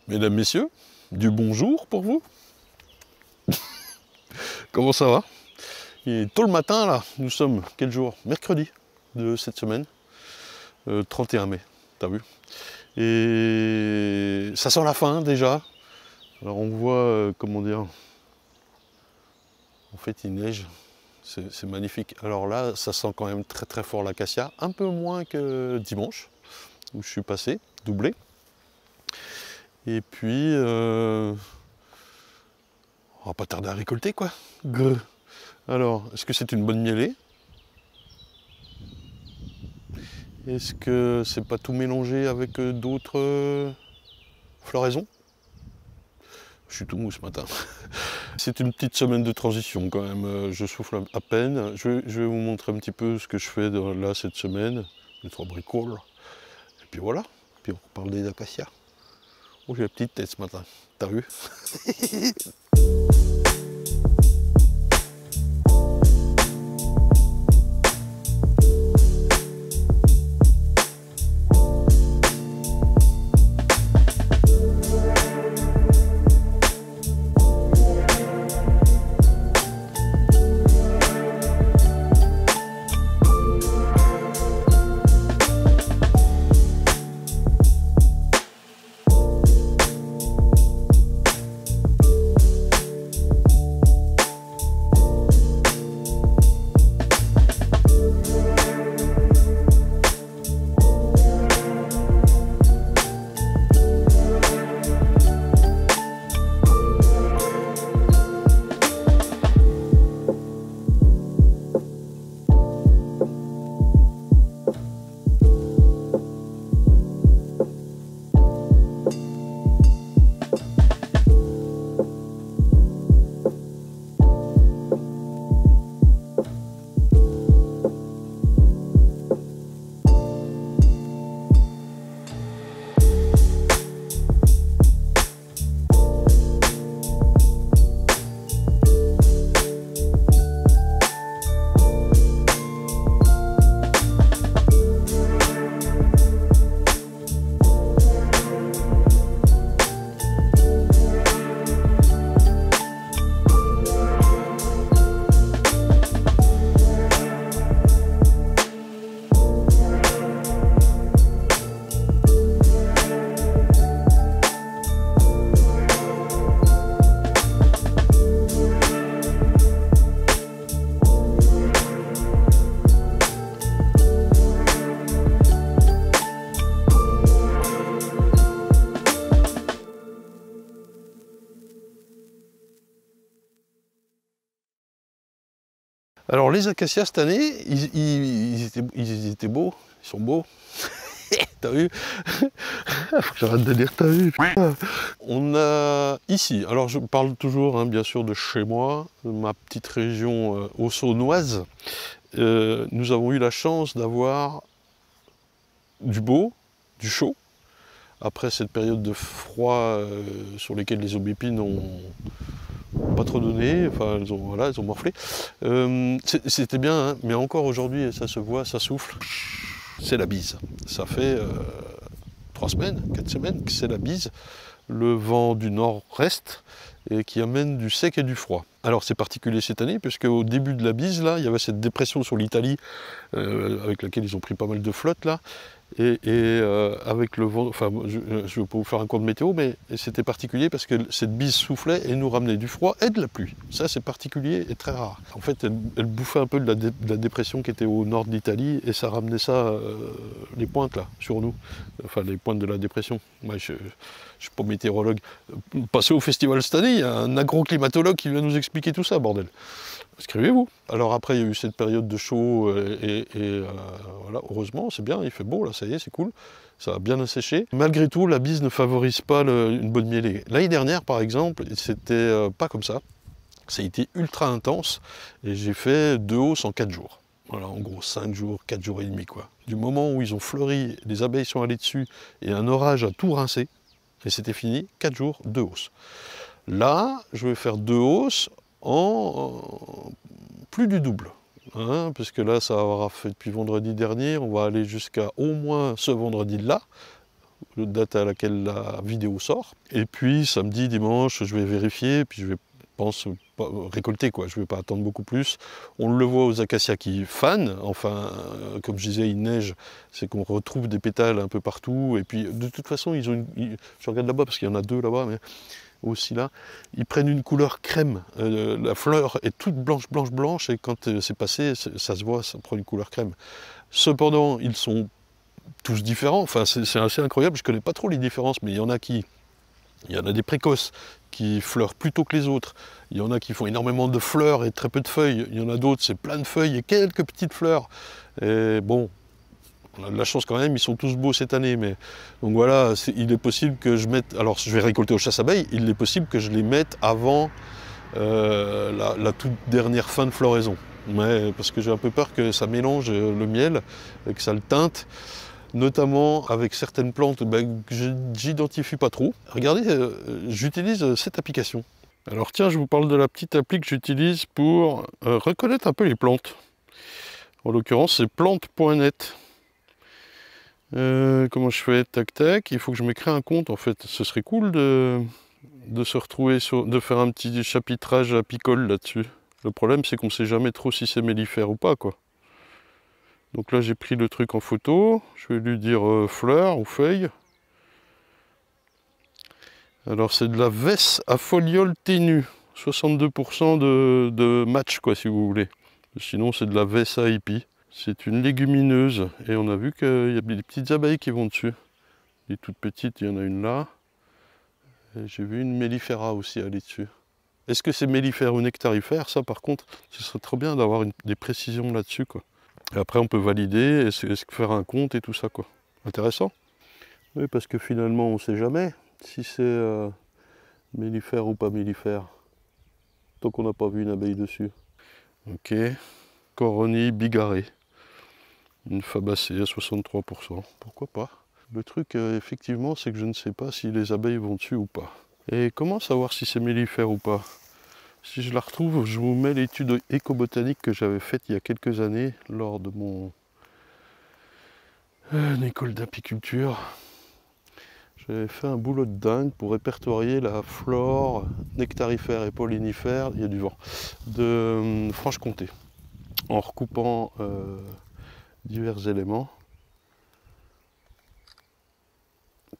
Mesdames, messieurs, du bonjour pour vous. Comment ça va? Il est tôt le matin là, nous sommes quel jour? Mercredi de cette semaine, 31 mai, t'as vu? Et ça sent la fin déjà. Alors on voit, comment dire, en fait il neige, c'est magnifique. Alors là, ça sent quand même très très fort l'acacia, un peu moins que dimanche, où je suis passé, doublé. Et puis, on va pas tarder à récolter quoi. Grr. Alors, est-ce que c'est une bonne mielée? Est-ce que c'est pas tout mélangé avec d'autres floraisons? Je suis tout mou ce matin. C'est une petite semaine de transition quand même, je souffle à peine. Je vais vous montrer un petit peu ce que je fais là cette semaine. 2-3 bricoles. Et puis voilà, puis on parle des acacias. Oh, j'ai la petite tête ce matin, t'as vu? Alors les acacias cette année, ils étaient beaux, ils sont beaux. T'as vu? Faut que j'arrête de dire t'as vu. On a ici, alors je parle toujours bien sûr de chez moi, de ma petite région auxonnoise. Nous avons eu la chance d'avoir du beau, du chaud, après cette période de froid sur lesquelles les aubépines ont pas trop donné, enfin elles ont morflé. C'était bien, hein, mais encore aujourd'hui, ça se voit, ça souffle. C'est la bise. Ça fait 3 semaines, 4 semaines que c'est la bise. Le vent du nord-est et qui amène du sec et du froid. Alors c'est particulier cette année, puisque au début de la bise, là, il y avait cette dépression sur l'Italie, avec laquelle ils ont pris pas mal de flotte là. Et avec le vent, enfin je ne vais pas vous faire un cours de météo, mais c'était particulier parce que cette bise soufflait et nous ramenait du froid et de la pluie. Ça c'est particulier et très rare. En fait elle bouffait un peu de la dépression qui était au nord de l'Italie et ça ramenait ça, les pointes là, sur nous. Enfin les pointes de la dépression. Moi je ne suis pas météorologue. Passez au festival cette année, il y a un agroclimatologue qui vient nous expliquer tout ça, bordel. Inscrivez-vous. Alors après, il y a eu cette période de chaud voilà, heureusement, c'est bien, il fait beau là, ça y est, c'est cool. Ça a bien asséché. Malgré tout, la bise ne favorise pas une bonne mielée. L'année dernière, par exemple, c'était pas comme ça. Ça a été ultra intense et j'ai fait 2 hausses en 4 jours. Voilà, en gros, 5 jours, 4 jours et demi, quoi. Du moment où ils ont fleuri, les abeilles sont allées dessus et un orage a tout rincé, et c'était fini, 4 jours, 2 hausses. Là, je vais faire 2 hausses en plus du double. Hein, parce que là, ça aura fait depuis vendredi dernier, on va aller jusqu'à au moins ce vendredi-là, date à laquelle la vidéo sort. Et puis samedi, dimanche, je vais vérifier, puis je vais pense récolter quoi, je ne vais pas attendre beaucoup plus. On le voit aux acacias qui fanent, enfin comme je disais il neige, c'est qu'on retrouve des pétales un peu partout, et puis de toute façon ils ont je regarde là-bas parce qu'il y en a deux là-bas, mais aussi là, ils prennent une couleur crème, la fleur est toute blanche blanche blanche, et quand c'est passé, ça se voit, ça prend une couleur crème. Cependant ils sont tous différents, enfin c'est assez incroyable, je ne connais pas trop les différences, mais il y en a des précoces qui fleurent plus tôt que les autres. Il y en a qui font énormément de fleurs et très peu de feuilles. Il y en a d'autres, c'est plein de feuilles et quelques petites fleurs. Et bon, on a de la chance quand même, ils sont tous beaux cette année. Mais donc voilà, il est possible que je mette... Alors je vais récolter aux chasse-abeilles, il est possible que je les mette avant la toute dernière fin de floraison. Mais, parce que j'ai un peu peur que ça mélange le miel et que ça le teinte. Notamment avec certaines plantes que j'identifie pas trop. Regardez, j'utilise cette application. Alors tiens, je vous parle de la petite appli que j'utilise pour reconnaître un peu les plantes. En l'occurrence, c'est plante.net. Comment je fais? Tac tac, il faut que je me crée un compte en fait. Ce serait cool de se retrouver, de faire un petit chapitrage apicole là-dessus. Le problème, c'est qu'on ne sait jamais trop si c'est mellifère ou pas, quoi. Donc là j'ai pris le truc en photo, je vais lui dire fleurs ou feuilles. Alors c'est de la vesse à foliole ténue, 62% de match quoi si vous voulez. Sinon c'est de la vesse à hippie. C'est une légumineuse et on a vu qu'il y a des petites abeilles qui vont dessus. Les toutes petites, il y en a une là. Et j'ai vu une mellifera aussi aller dessus. Est-ce que c'est mellifère ou nectarifère? Ça par contre, ce serait trop bien d'avoir des précisions là-dessus quoi. Et après on peut valider, faire un compte et tout ça quoi. Intéressant. Oui, parce que finalement on ne sait jamais si c'est mellifère ou pas mellifère. Tant qu'on n'a pas vu une abeille dessus. Ok. Coronie bigarrée. Une fabacée à 63%. Pourquoi pas? Le truc effectivement c'est que je ne sais pas si les abeilles vont dessus ou pas. Et comment savoir si c'est mellifère ou pas? Si je la retrouve, je vous mets l'étude éco-botanique que j'avais faite il y a quelques années lors de mon école d'apiculture. J'avais fait un boulot de dingue pour répertorier la flore nectarifère et pollinifère, il y a du vent, de Franche-Comté, en recoupant divers éléments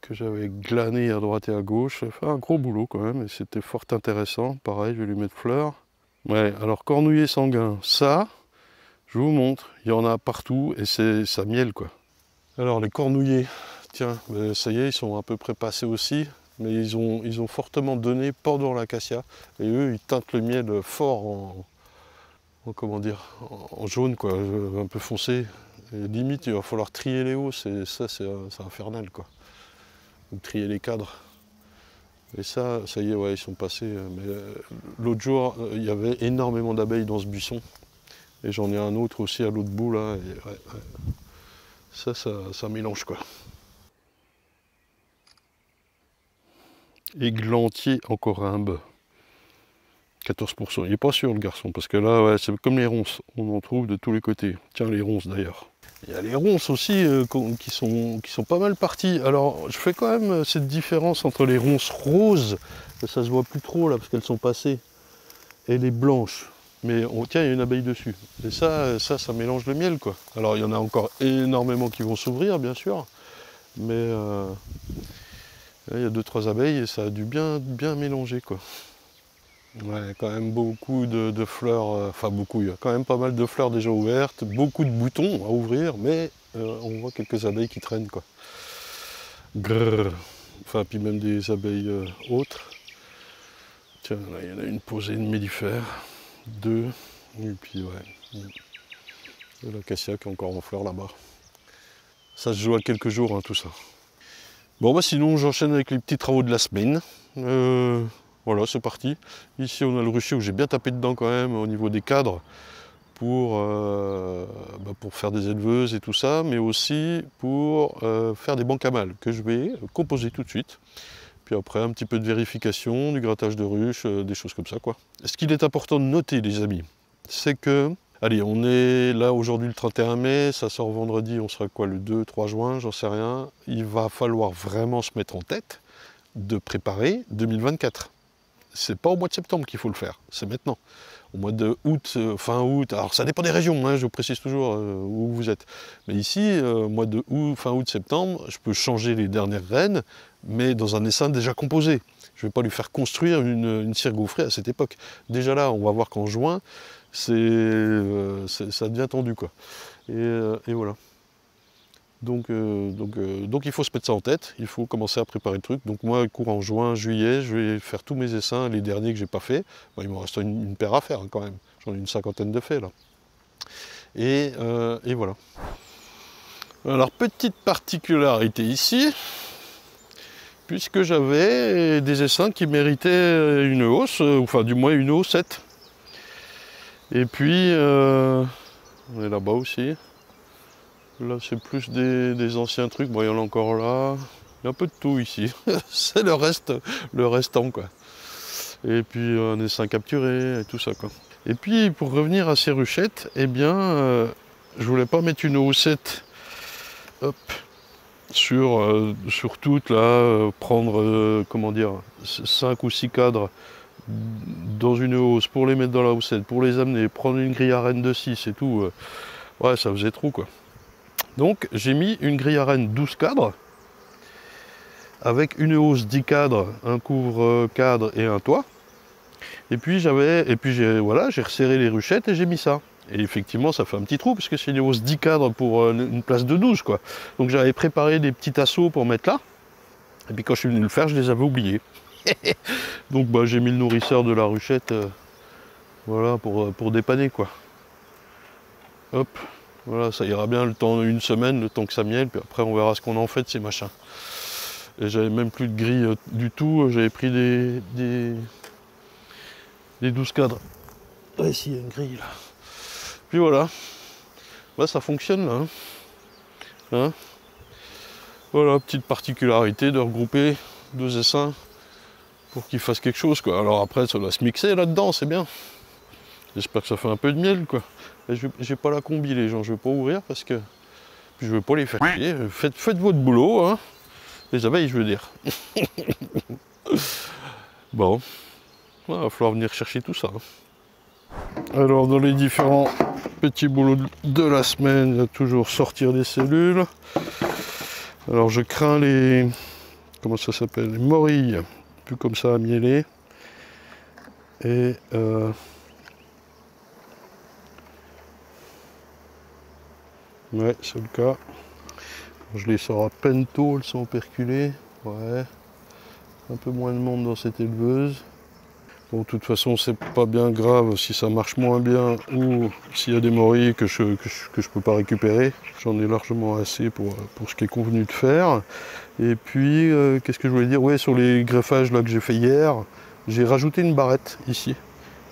que j'avais glanés à droite et à gauche. J'ai fait un gros boulot quand même et c'était fort intéressant. Pareil, je vais lui mettre fleurs. Ouais, alors cornouiller sanguin, ça, je vous montre, il y en a partout et ça miel quoi. Alors les cornouillers, tiens, ça y est, ils sont à peu près passés aussi, mais ils ont fortement donné pendant l'acacia et eux ils teintent le miel fort comment dire, en jaune quoi, un peu foncé. Et limite il va falloir trier les hauts, c'est infernal quoi. Donc, trier les cadres. Et ça y est, ouais, ils sont passés. Mais l'autre jour, il y avait énormément d'abeilles dans ce buisson. Et j'en ai un autre aussi à l'autre bout là. Et, ouais. Ça mélange quoi. Églantier en corymbe. 14%. Il n'est pas sûr le garçon, parce que là, ouais, c'est comme les ronces. On en trouve de tous les côtés. Tiens, les ronces d'ailleurs. Il y a les ronces aussi qui sont pas mal parties. Alors, je fais quand même cette différence entre les ronces roses, ça se voit plus trop là, parce qu'elles sont passées, et les blanches. Mais tiens, il y a une abeille dessus. Et ça mélange le miel, quoi. Alors, il y en a encore énormément qui vont s'ouvrir, bien sûr. Mais il y a 2-3 abeilles et ça a dû bien mélanger, quoi. Ouais, quand même beaucoup de fleurs, enfin beaucoup, il y a quand même pas mal de fleurs déjà ouvertes, beaucoup de boutons à ouvrir, mais on voit quelques abeilles qui traînent quoi. Grrr. Enfin, puis même des abeilles autres. Tiens, là il y en a une posée, une mellifère, 2, et puis ouais, de l'acacia qui est encore en fleurs là-bas. Ça se joue à quelques jours hein, tout ça. Bon bah sinon j'enchaîne avec les petits travaux de la semaine. Voilà, c'est parti. Ici, on a le rucher où j'ai bien tapé dedans quand même au niveau des cadres pour faire des éleveuses et tout ça, mais aussi pour faire des bancs à mâles que je vais composer tout de suite. Puis après, un petit peu de vérification, du grattage de ruches, des choses comme ça, quoi. Ce qu'il est important de noter, les amis, c'est que Allez, on est là aujourd'hui le 31 mai, ça sort vendredi, on sera quoi, le 2-3 juin, j'en sais rien. Il va falloir vraiment se mettre en tête de préparer 2024. C'est pas au mois de septembre qu'il faut le faire, c'est maintenant. Au mois de août, fin août, alors ça dépend des régions, hein, je vous précise toujours où vous êtes. Mais ici, mois de août, fin août, septembre, je peux changer les dernières graines, mais dans un essaim déjà composé. Je ne vais pas lui faire construire une cire gaufrée à cette époque. Déjà là, on va voir qu'en juin, ça devient tendu, quoi. Et voilà. Donc il faut se mettre ça en tête, il faut commencer à préparer le truc. Donc moi, courant juin, juillet, je vais faire tous mes essaims, les derniers que j'ai pas fait. Bon, il me reste une paire à faire hein, quand même. J'en ai une cinquantaine de faits là. Et voilà. Alors petite particularité ici, puisque j'avais des essaims qui méritaient une hausse, enfin du moins une haussette. Et puis on est là-bas aussi. Là, c'est plus des anciens trucs. Bon, il y en a encore là. Il y a un peu de tout ici. C'est le restant, quoi. Et puis, un essaim capturé et tout ça, quoi. Et puis, pour revenir à ces ruchettes, eh bien, je voulais pas mettre une haussette sur toutes, là, prendre, comment dire, 5 ou 6 cadres dans une hausse pour les mettre dans la haussette, pour les amener, prendre une grille à renne de 6 et tout. Ouais, ça faisait trop, quoi. Donc j'ai mis une grille à renne 12 cadres avec une hausse 10 cadres, un couvre-cadre et un toit. Et puis j'ai resserré les ruchettes et j'ai mis ça. Et effectivement ça fait un petit trou parce que c'est une hausse 10 cadres pour une place de 12 quoi. Donc j'avais préparé des petits tasseaux pour mettre là. Et puis quand je suis venu le faire, je les avais oubliés. Donc bah, j'ai mis le nourrisseur de la ruchette voilà pour dépanner quoi. Hop. Voilà, ça ira bien le temps, une semaine, le temps que ça mielle, puis après on verra ce qu'on en fait de ces machins. Et j'avais même plus de grille du tout, j'avais pris des 12 cadres. Ah, ici il y a une grille là. Puis voilà, bah, ça fonctionne là. Hein, voilà, petite particularité de regrouper 2 essaims pour qu'ils fassent quelque chose quoi. Alors après ça doit se mixer là-dedans, c'est bien. J'espère que ça fait un peu de miel quoi. J'ai pas la combi les gens, je vais pas ouvrir parce que je veux pas les faire chier. Faites votre boulot, hein. Les abeilles je veux dire. Bon, il va falloir venir chercher tout ça. Alors dans les différents petits boulots de la semaine, il y a toujours sortir des cellules. Alors je crains les... comment ça s'appelle? Les morilles, plus comme ça à mieler. Et ouais, c'est le cas. Je les sors à peine tôt, elles sont operculées. Ouais. Un peu moins de monde dans cette éleveuse. Bon, de toute façon, c'est pas bien grave si ça marche moins bien ou s'il y a des morilles que je peux pas récupérer. J'en ai largement assez pour ce qui est convenu de faire. Et puis, qu'est-ce que je voulais dire? Ouais, sur les greffages là, que j'ai fait hier, j'ai rajouté une barrette ici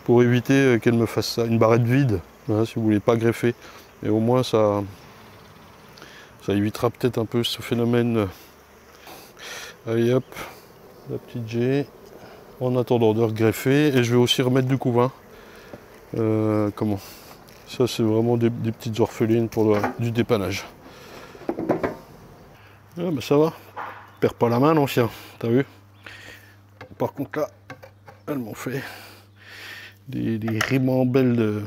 pour éviter qu'elle me fasse ça. Une barrette vide, hein, si vous voulez pas greffer. Et au moins, ça évitera peut-être un peu ce phénomène. Allez hop, la petite G, en attendant de regreffer. Et je vais aussi remettre du couvain. Comment? Ça c'est vraiment des petites orphelines pour du dépannage. Ah bah ça va, perds pas la main l'ancien, t'as vu? Par contre là, elles m'ont fait des rimambelles de...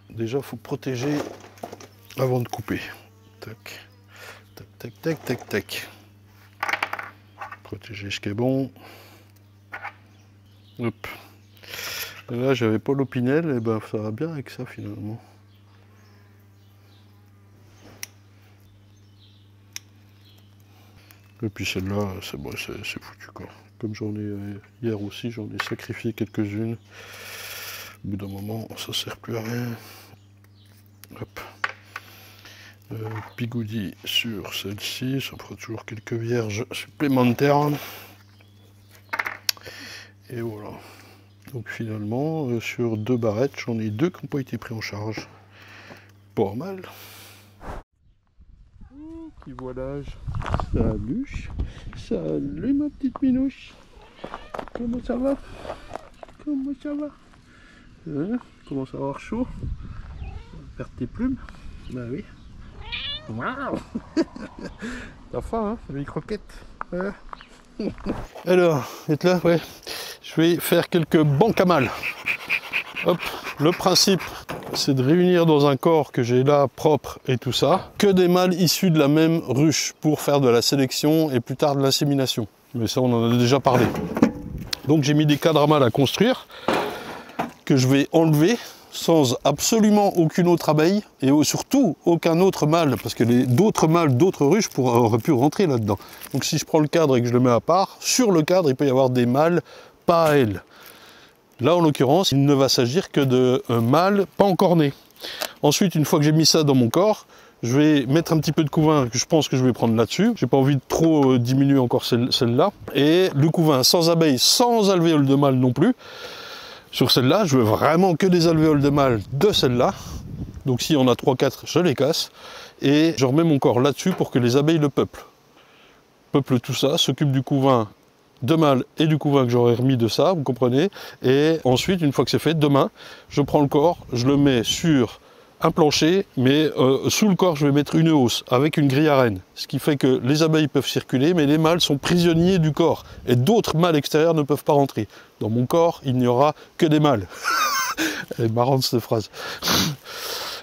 Déjà faut protéger avant de couper. Tac. Tac, tac, tac, tac, tac. Protéger ce qui est bon. Hop. Et là, j'avais pas l'opinel, et ben ça va bien avec ça finalement. Et puis celle-là, c'est bon, c'est foutu quoi. Comme j'en ai hier aussi, j'en ai sacrifié quelques-unes. Au bout d'un moment, ça sert plus à rien. Hop. Bigoudi sur celle-ci, ça fera toujours quelques vierges supplémentaires. Et voilà. Donc finalement, sur 2 barrettes, j'en ai 2 qui n'ont pas été pris en charge. Pas mal. Petit voilage. Salut. Salut ma petite minouche. Comment ça va? Comment ça va? Hein? Commence à avoir chaud. Perdre tes plumes? Bah oui. Waouh. T'as faim, hein? C'est des croquettes. Ouais. Alors, êtes là? Ouais. Je vais faire quelques bancs à mâles. Hop. Le principe, c'est de réunir dans un corps que j'ai là, propre et tout ça, que des mâles issus de la même ruche pour faire de la sélection et plus tard de l'insémination. Mais ça, on en a déjà parlé. Donc j'ai mis des cadres à mâles à construire que je vais enlever sans absolument aucune autre abeille et surtout aucun autre mâle, parce que d'autres mâles d'autres ruches auraient pu rentrer là-dedans. Donc si je prends le cadre et que je le mets à part, sur le cadre il peut y avoir des mâles pas à elles. Là en l'occurrence il ne va s'agir que de mâles pas encore nés. Ensuite une fois que j'ai mis ça dans mon corps, je vais mettre un petit peu de couvain que je pense que je vais prendre là-dessus. J'ai pas envie de trop diminuer encore celle-là. Et le couvain sans abeilles, sans alvéoles de mâle non plus. Sur celle-là, je veux vraiment que des alvéoles de mâle de celle-là. Donc s'il y en a 3-4, je les casse. Et je remets mon corps là-dessus pour que les abeilles le peuplent. Peuplent tout ça, s'occupent du couvain de mâle et du couvain que j'aurais remis de ça, vous comprenez. Et ensuite, une fois que c'est fait, demain, je prends le corps, je le mets sur un plancher, mais sous le corps, je vais mettre une hausse avec une grille à reine. Ce qui fait que les abeilles peuvent circuler, mais les mâles sont prisonniers du corps. Et d'autres mâles extérieurs ne peuvent pas rentrer. Dans mon corps, il n'y aura que des mâles. Elle est marrante cette phrase.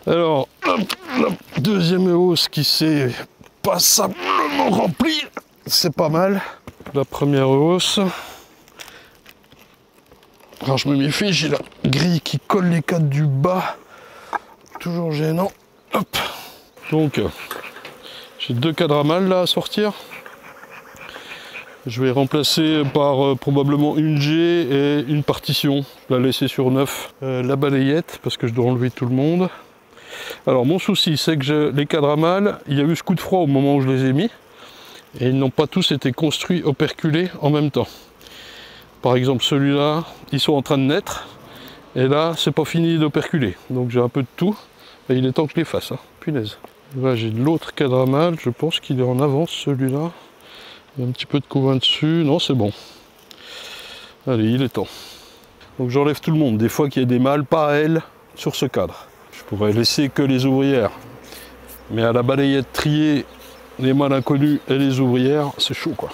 Alors, la deuxième hausse qui s'est passablement remplie, c'est pas mal. La première hausse. Alors je me méfie, j'ai la grille qui colle les cadres du bas. Toujours gênant. Hop. Donc, j'ai 2 cadres à mâles là à sortir. Je vais remplacer par probablement une G et une partition. Je vais la laisser sur 9. La balayette, parce que je dois enlever tout le monde. Alors, mon souci, c'est que les cadres à mâles, il y a eu ce coup de froid au moment où je les ai mis. Et ils n'ont pas tous été construits, operculés en même temps. Par exemple, celui-là, ils sont en train de naître. Et là, c'est pas fini d'operculer. Donc j'ai un peu de tout. Et il est temps que je les fasse, hein. Punaise. Là, j'ai l'autre cadre à mâle. Je pense qu'il est en avance, celui-là. Il y a un petit peu de couvain dessus. Non, c'est bon. Allez, il est temps. Donc j'enlève tout le monde. Des fois qu'il y a des mâles pas à elles sur ce cadre. Je pourrais laisser que les ouvrières. Mais à la balayette trier les mâles inconnus et les ouvrières, c'est chaud, quoi.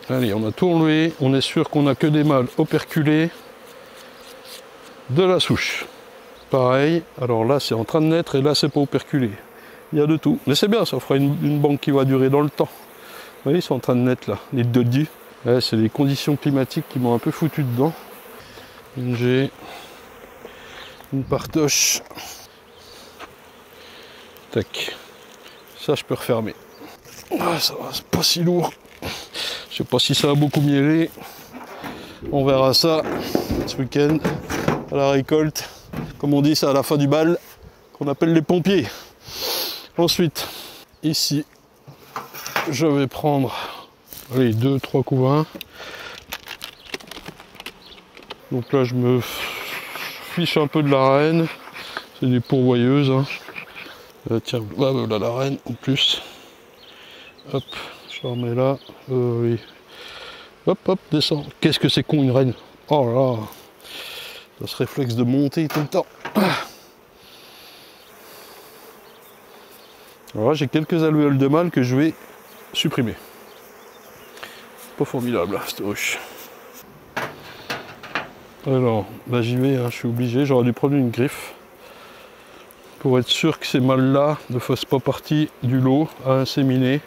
Allez, on a tout enlevé. On est sûr qu'on n'a que des mâles operculés de la souche. Pareil, alors là c'est en train de naître et là c'est pas operculé. Il y a de tout. Mais c'est bien, ça fera une banque qui va durer dans le temps. Vous voyez, ils sont en train de naître là, les dodus. Ouais, c'est les conditions climatiques qui m'ont un peu foutu dedans. Une G, une partoche. Tac. Ça je peux refermer. Ah, ça va, c'est pas si lourd. Je sais pas si ça a beaucoup mielé. On verra ça ce week-end à la récolte. Comme on dit, c'est à la fin du bal qu'on appelle les pompiers. Ensuite, ici, je vais prendre 2-3 couvains. Donc là, je me fiche un peu de la reine. C'est des pourvoyeuses. Hein. Tiens, voilà la reine en plus. Hop, je la remets là. Oui. Hop, hop, descend. Qu'est-ce que c'est con une reine. Oh là. Ça se réflexe de monter tout le temps. Alors là, j'ai quelques alvéoles de mâle que je vais supprimer. Pas formidable, là, cette ruche. Alors, bah j'y vais, hein, je suis obligé. J'aurais dû prendre une griffe pour être sûr que ces mâles-là ne fassent pas partie du lot à inséminer.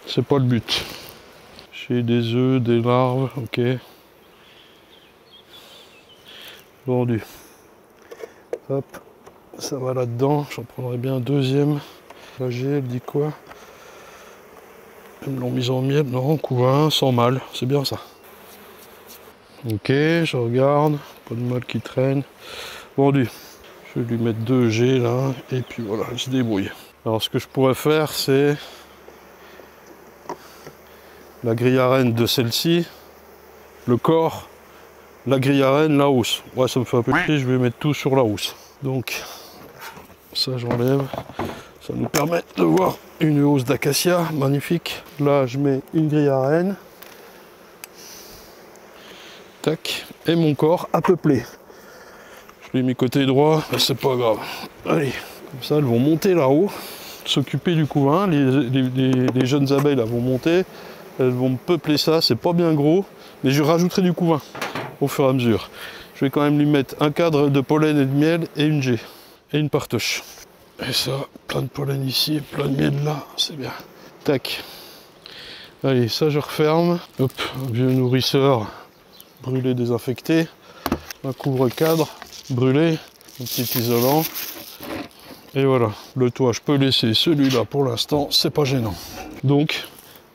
C'est pas le but. J'ai des œufs, des larves, ok. Vendu. Hop, ça va là-dedans. J'en prendrai bien un deuxième. La G, elle dit quoi? Ils me l'ont mise en miel, non, couvain, sans mâle, c'est bien ça. Ok, je regarde, pas de mâle qui traîne. Vendu. Je vais lui mettre 2 G là, et puis voilà, elle se débrouille. Alors ce que je pourrais faire, c'est la grille à reine de celle-ci, le corps, la grille à reine, la housse. Ouais, ça me fait un peu chier, je vais mettre tout sur la housse. Donc, ça j'enlève. Ça nous permet de voir une hausse d'acacia, magnifique. Là, je mets une grille à reine. Tac. Et mon corps à peupler. Je Je l'ai mis côté droit, c'est pas grave. Allez, comme ça elles vont monter là-haut, s'occuper du couvain. Les jeunes abeilles là vont monter, elles vont me peupler ça, c'est pas bien gros, mais je rajouterai du couvain au fur et à mesure. Je vais quand même lui mettre un cadre de pollen et de miel et une G et une partoche. Et ça, plein de pollen ici, plein de miel là, c'est bien. Tac. Allez, ça je referme. Hop, un vieux nourrisseur brûlé, désinfecté. Un couvre-cadre brûlé, un petit isolant. Et voilà, le toit, je peux laisser celui-là pour l'instant, c'est pas gênant. Donc,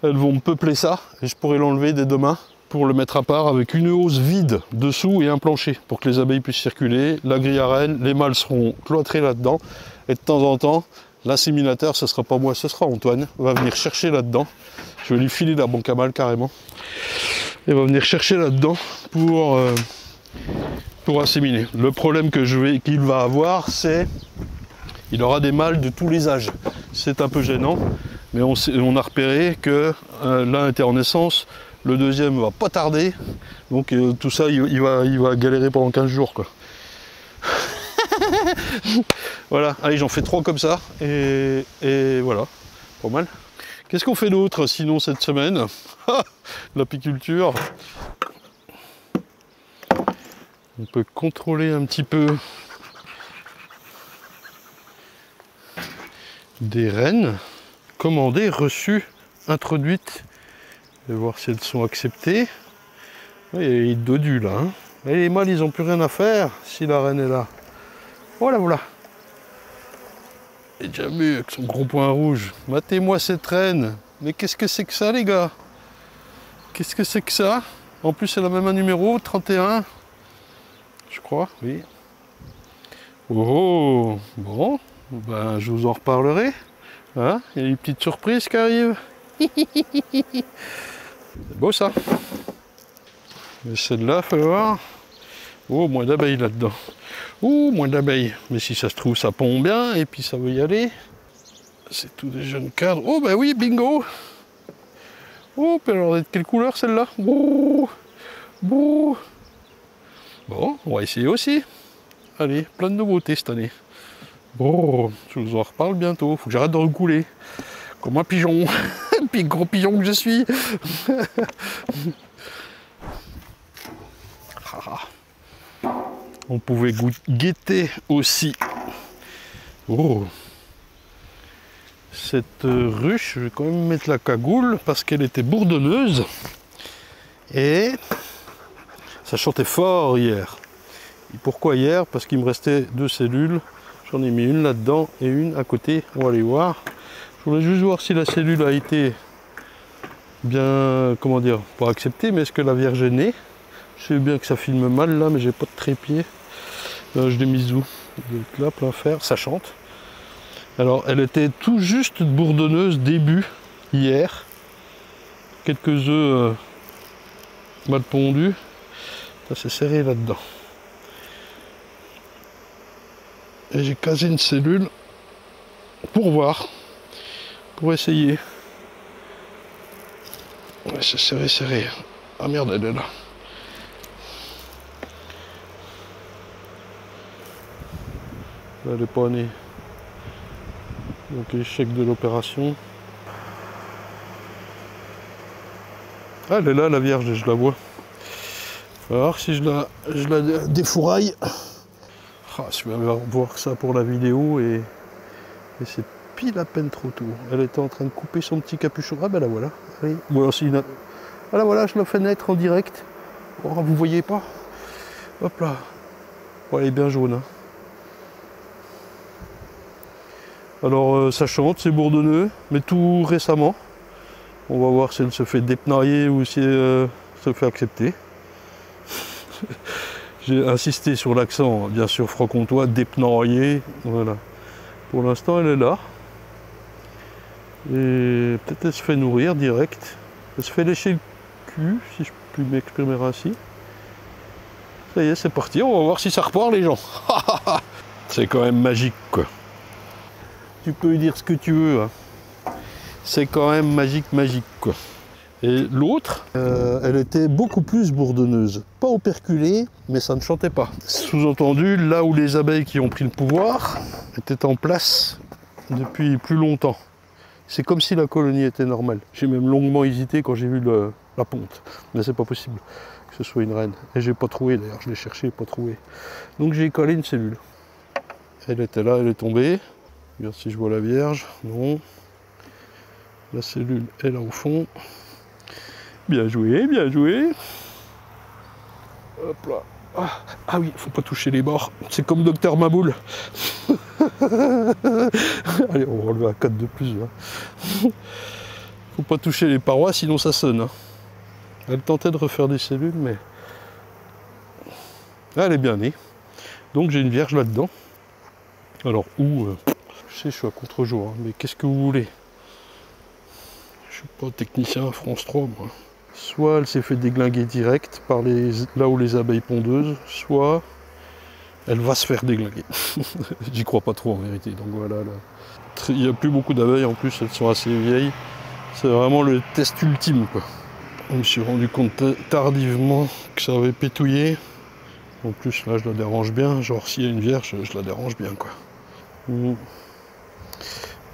elles vont me peupler ça et je pourrai l'enlever dès demain pour le mettre à part avec une hausse vide dessous et un plancher pour que les abeilles puissent circuler. La grille à reine, les mâles seront cloîtrés là-dedans et de temps en temps, l'inséminateur, ce sera pas moi, ce sera Antoine, va venir chercher là-dedans. Je vais lui filer la banque à mâles carrément. Et va venir chercher là-dedans pour inséminer. Le problème qu'il va avoir, c'est il aura des mâles de tous les âges. C'est un peu gênant, mais on a repéré que l'un était en naissance, le deuxième va pas tarder, donc tout ça, il va galérer pendant 15 jours, quoi. Voilà, allez, j'en fais 3 comme ça, et voilà, pas mal. Qu'est-ce qu'on fait d'autre, sinon, cette semaine? L'apiculture. On peut contrôler un petit peu des reines commandées, reçues, introduites. Je vais voir si elles sont acceptées. Il y a les dodus là. Hein. Et les mâles, ils n'ont plus rien à faire si la reine est là. Voilà, voilà. Et déjà vu avec son gros point rouge. Matez-moi cette reine. Mais qu'est-ce que c'est que ça, les gars? Qu'est-ce que c'est que ça? En plus, elle a même un numéro, 31. Je crois, oui. Oh, bon. Ben, je vous en reparlerai. Hein, il y a des petites surprises qui arrivent. C'est beau ça. Mais celle-là, faut voir. Oh, moins d'abeilles là-dedans. Oh, moins d'abeilles. Mais si ça se trouve, ça pond bien et puis ça veut y aller. C'est tous des jeunes cadres. Oh, ben oui, bingo. Oh, puis alors, de quelle couleur celle-là? Oh, bon. Bon, on va essayer aussi. Allez, plein de nouveautés cette année. Bon, je vous en reparle bientôt. Faut que j'arrête de recouler. Comme un pigeon. Puis gros pigeon que je suis. On pouvait guetter aussi. Oh. Cette ruche, je vais quand même mettre la cagoule parce qu'elle était bourdonneuse. Et ça chantait fort hier. Et pourquoi hier? Parce qu'il me restait 2 cellules. J'en ai mis une là-dedans et une à côté. On va aller voir. Je voulais juste voir si la cellule a été bien, comment dire, pas acceptée, mais est-ce que la vierge est née? Je sais bien que ça filme mal là, mais j'ai pas de trépied. Je l'ai mise où? Là, plein fer, ça chante. Alors, elle était tout juste bourdonneuse début, hier. Quelques œufs mal pondus. Ça s'est serré là-dedans. Et j'ai casé une cellule pour voir, pour essayer. Ouais, c'est serré, serré. Ah merde, elle est là. Là, elle n'est pas née. Donc échec de l'opération. Ah, elle est là, la vierge, je la vois. Alors si je la défouraille. Ah, je vais voir ça pour la vidéo et c'est pile à peine trop tôt. Elle était en train de couper son petit capuchon. Ah ben la voilà. Allez. Bon, ah, la voilà, je la fais naître en direct. Oh, vous voyez pas? Hop là. Bon, elle est bien jaune. Hein. Alors ça chante, c'est bourdonneux, mais tout récemment. On va voir si elle se fait dépnailler ou si elle se fait accepter. J'ai insisté sur l'accent, bien sûr, franc-comtois, dépnailler. Voilà. Pour l'instant, elle est là. Et peut-être elle se fait nourrir direct. Elle se fait lécher le cul, si je puis m'exprimer ainsi. Ça y est, c'est parti. On va voir si ça repart, les gens. C'est quand même magique, quoi. Tu peux lui dire ce que tu veux. Hein. C'est quand même magique, magique, quoi. Et l'autre, elle était beaucoup plus bourdonneuse. Pas operculée, mais ça ne chantait pas. Sous-entendu, là où les abeilles qui ont pris le pouvoir étaient en place depuis plus longtemps. C'est comme si la colonie était normale. J'ai même longuement hésité quand j'ai vu la ponte. Mais c'est pas possible que ce soit une reine. Et j'ai pas trouvé d'ailleurs, je l'ai cherché, pas trouvé. Donc j'ai collé une cellule. Elle était là, elle est tombée. Regarde si je vois la vierge. Non. La cellule est là au fond. Bien joué, bien joué. Hop là. Ah oui, faut pas toucher les bords. C'est comme Docteur Maboul. Allez, on va enlever un 4 de plus. Là. Faut pas toucher les parois, sinon ça sonne. Hein. Elle tentait de refaire des cellules, mais elle est bien née. Donc j'ai une vierge là-dedans. Alors où je sais, je suis à contre-jour, hein, mais qu'est-ce que vous voulez? Je suis pas technicien à France 3, moi. Soit elle s'est fait déglinguer direct par là où les abeilles pondeuses, soit elle va se faire déglinguer. J'y crois pas trop en vérité. Donc voilà, là. Il n'y a plus beaucoup d'abeilles en plus, elles sont assez vieilles. C'est vraiment le test ultime, quoi. Je me suis rendu compte tardivement que ça avait pétouillé. En plus là je la dérange bien, genre s'il y a une vierge, je la dérange bien, quoi.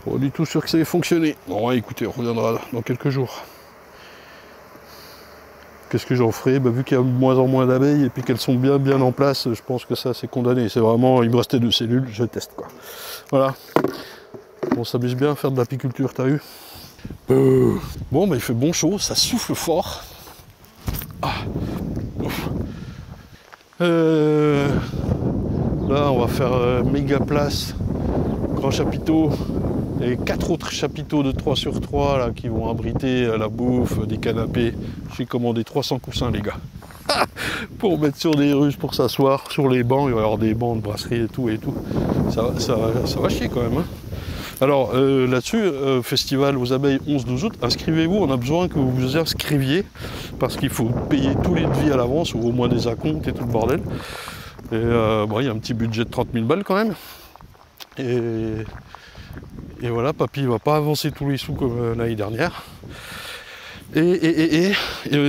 Pas du tout sûr que ça ait fonctionné. Bon ouais, écoutez, on reviendra dans quelques jours. Qu'est-ce que j'en ferai? Bah, vu qu'il y a de moins en moins d'abeilles et puis qu'elles sont bien en place, je pense que ça c'est condamné. C'est vraiment, il me restait 2 cellules, je teste, quoi. Voilà. On s'amuse bien à faire de l'apiculture, t'as vu? Bon, bah il fait bon chaud, ça souffle fort. Ah. Là, on va faire méga place, grand chapiteau. Et 4 autres chapiteaux de 3 sur 3 là, qui vont abriter la bouffe, des canapés. J'ai commandé 300 coussins, les gars. Pour mettre sur des ruches, pour s'asseoir sur les bancs. Il va y avoir des bancs de brasserie et tout. Ça va chier quand même. Hein. Alors là-dessus, festival aux abeilles 11-12 août, inscrivez-vous. On a besoin que vous vous inscriviez parce qu'il faut payer tous les devis à l'avance ou au moins des acomptes et tout le bordel. Et bon, il y a un petit budget de 30 000 balles quand même. Et voilà, papy va pas avancer tous les sous comme l'année dernière. Et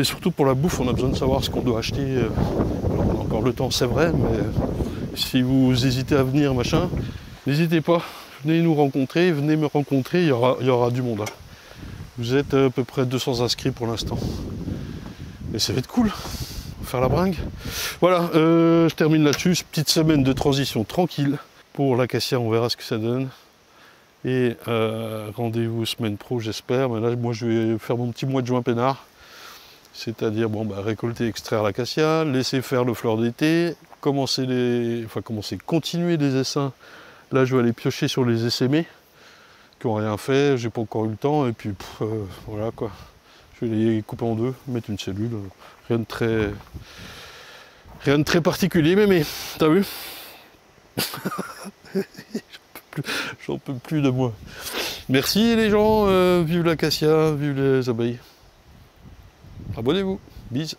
surtout pour la bouffe, on a besoin de savoir ce qu'on doit acheter. Alors on a encore le temps, c'est vrai, mais si vous hésitez à venir, machin, n'hésitez pas. Venez nous rencontrer, venez me rencontrer, il y aura du monde. Hein. Vous êtes à peu près 200 inscrits pour l'instant. Et ça va être cool. On va faire la bringue. Voilà, je termine là-dessus. Petite semaine de transition tranquille. Pour l'acacia, on verra ce que ça donne. Et rendez-vous semaine pro, j'espère. Mais là, moi, je vais faire mon petit mois de juin peinard. C'est-à-dire, bon, bah, récolter, extraire l'acacia, laisser faire le fleur d'été, continuer les essaims. Là, je vais aller piocher sur les essaimés qui n'ont rien fait. J'ai pas encore eu le temps. Et puis, voilà quoi. Je vais les couper en deux, mettre une cellule. Rien de très particulier, mais t'as vu? J'en peux plus de moi. Merci les gens, vive l'acacia, vive les abeilles. Abonnez-vous, bisous.